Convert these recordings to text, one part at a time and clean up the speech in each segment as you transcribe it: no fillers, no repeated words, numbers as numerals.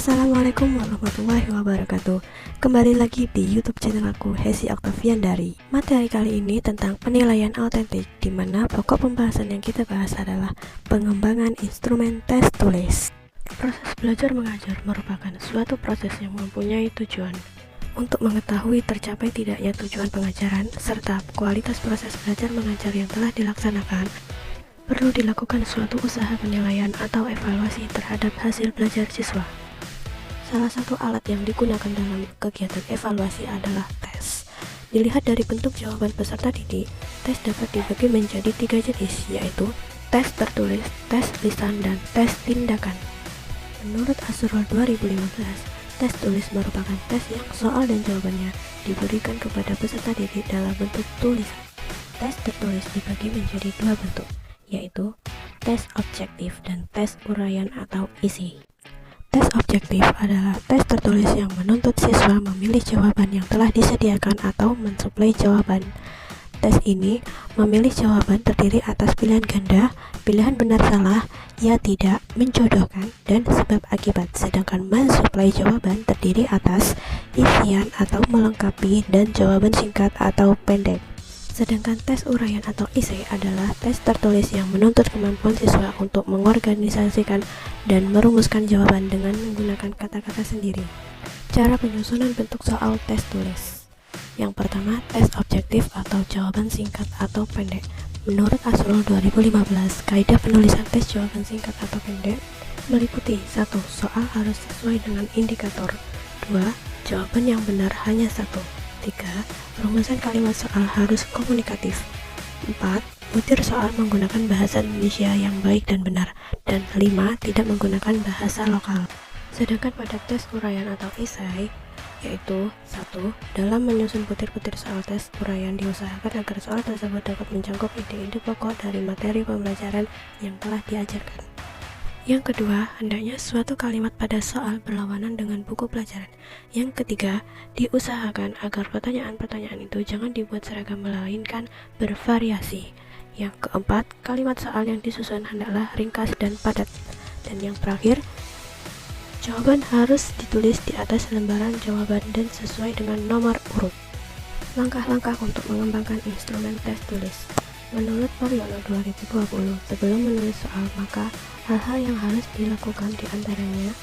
Assalamualaikum warahmatullahi wabarakatuh. Kembali lagi di YouTube channel aku, Hesi Octavian dari. Materi kali ini tentang penilaian autentik, di mana pokok pembahasan yang kita bahas adalah pengembangan instrumen tes tulis. Proses belajar mengajar merupakan suatu proses yang mempunyai tujuan untuk mengetahui tercapai tidaknya tujuan pengajaran serta kualitas proses belajar mengajar yang telah dilaksanakan. Perlu dilakukan suatu usaha penilaian atau evaluasi terhadap hasil belajar siswa. Salah satu alat yang digunakan dalam kegiatan evaluasi adalah tes. Dilihat dari bentuk jawaban peserta didik, tes dapat dibagi menjadi 3 jenis, yaitu tes tertulis, tes lisan, dan tes tindakan. Menurut Asrul 2015, tes tulis merupakan tes yang soal dan jawabannya diberikan kepada peserta didik dalam bentuk tulisan. Tes tertulis dibagi menjadi 2 bentuk, yaitu tes objektif dan tes uraian atau isi. Tes objektif adalah tes tertulis yang menuntut siswa memilih jawaban yang telah disediakan atau mensuplai jawaban. Tes ini memilih jawaban terdiri atas pilihan ganda, pilihan benar salah, ya tidak, menjodohkan, dan sebab akibat. Sedangkan mensuplai jawaban terdiri atas isian atau melengkapi dan jawaban singkat atau pendek. Sedangkan tes uraian atau isi adalah tes tertulis yang menuntut kemampuan siswa untuk mengorganisasikan dan merumuskan jawaban dengan menggunakan kata-kata sendiri. Cara penyusunan bentuk soal tes tulis. Yang pertama, tes objektif atau jawaban singkat atau pendek. Menurut Asrul 2015, kaidah penulisan tes jawaban singkat atau pendek meliputi 1. Soal harus sesuai dengan indikator. 2. Jawaban yang benar hanya 1. 3. Rumusan kalimat soal harus komunikatif. 4. Butir soal menggunakan bahasa Indonesia yang baik dan benar. Dan 5. Tidak menggunakan bahasa lokal. Sedangkan pada tes uraian atau esai, yaitu 1. Dalam menyusun butir-butir soal tes uraian diusahakan agar soal tersebut dapat mencakup ide-ide pokok dari materi pembelajaran yang telah diajarkan. Yang kedua, hendaknya suatu kalimat pada soal berlawanan dengan buku pelajaran. Yang ketiga, diusahakan agar pertanyaan-pertanyaan itu jangan dibuat seragam melainkan bervariasi. Yang keempat, kalimat soal yang disusun hendaklah ringkas dan padat. Dan yang terakhir, jawaban harus ditulis di atas lembaran jawaban dan sesuai dengan nomor urut. Langkah-langkah untuk mengembangkan instrumen tes tulis. Menurut Mariono 2020, sebelum menulis soal, maka hal-hal yang harus dilakukan diantaranya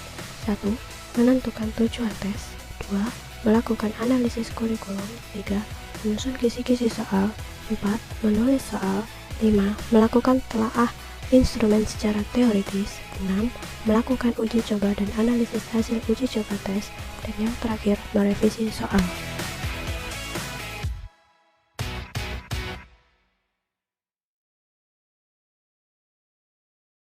1. Menentukan tujuan tes. 2. Melakukan analisis kurikulum. 3. Menyusun kisi-kisi soal. 4. Menulis soal. 5. Melakukan telaah instrumen secara teoritis. 6. Melakukan uji coba dan analisis hasil uji coba tes. Dan yang terakhir, merevisi soal.